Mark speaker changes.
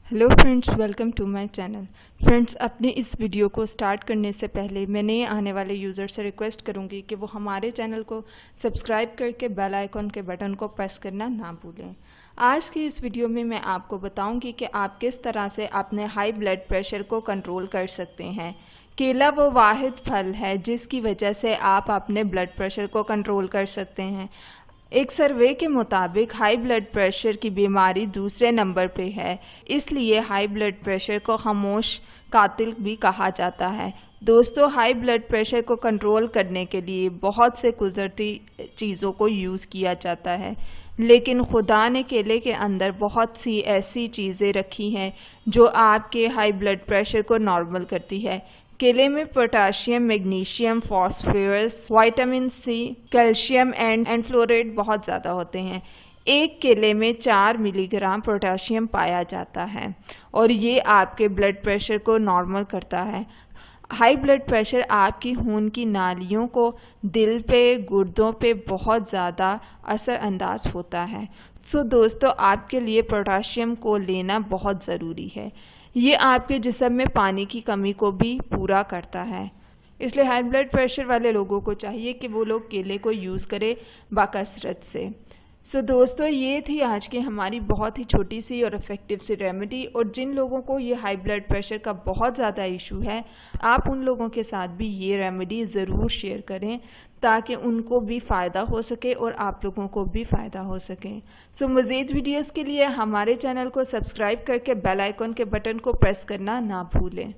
Speaker 1: Hello friends, welcome to my channel. Friends, अपने इस video को स्टार्ट करने से पहले मैं नए आने वाले यूज़र से रिक्वेस्ट करूंगी कि वो हमारे चैनल को सब्सक्राइब करके बेल आइकॉन के बटन को प्रेस करना ना भूलें। आज की इस वीडियो में मैं आपको बताऊंगी कि आप किस तरह से अपने हाई ब्लड प्रेशर को कंट्रोल कर सकते हैं। केला वो वाहिद फल है जिसकी वजह से आप अपने ब्लड प्रेशर को कंट्रोल कर सकते हैं। एक सर्वे के मुताबिक हाई ब्लड प्रेशर की बीमारी दूसरे नंबर पे है, इसलिए हाई ब्लड प्रेशर को खामोश कातिल भी कहा जाता है। दोस्तों, हाई ब्लड प्रेशर को कंट्रोल करने के लिए बहुत से कुदरती चीज़ों को यूज़ किया जाता है, लेकिन खुदा ने केले के अंदर बहुत सी ऐसी चीज़ें रखी हैं जो आपके हाई ब्लड प्रेशर को नॉर्मल करती है। केले में potassium, magnesium, phosphorus, vitamin C, calcium and fluoride बहुत ज़्यादा होते हैं। एक केले में 4 मिलीग्राम पोटाशियम पाया जाता है और ये आपके ब्लड प्रेशर को नॉर्मल करता है। हाई ब्लड प्रेशर आपकी खून की नालियों को दिल पे, गुर्दों पे बहुत ज़्यादा असरअंदाज होता है। सो दोस्तों, आपके लिए पोटाशियम को लेना बहुत ज़रूरी है। ये आपके जिस्म में पानी की कमी को भी पूरा करता है, इसलिए हाई ब्लड प्रेशर वाले लोगों को चाहिए कि वो लोग केले को यूज़ करें बाकसरत से। सो दोस्तों, ये थी आज की हमारी बहुत ही छोटी सी और इफ़ेक्टिव सी रेमेडी। और जिन लोगों को ये हाई ब्लड प्रेशर का बहुत ज़्यादा इशू है, आप उन लोगों के साथ भी ये रेमेडी ज़रूर शेयर करें ताकि उनको भी फ़ायदा हो सके और आप लोगों को भी फ़ायदा हो सके। सो मज़ीद वीडियोज़ के लिए हमारे चैनल को सब्सक्राइब करके बेल आइकन के बटन को प्रेस करना ना भूलें।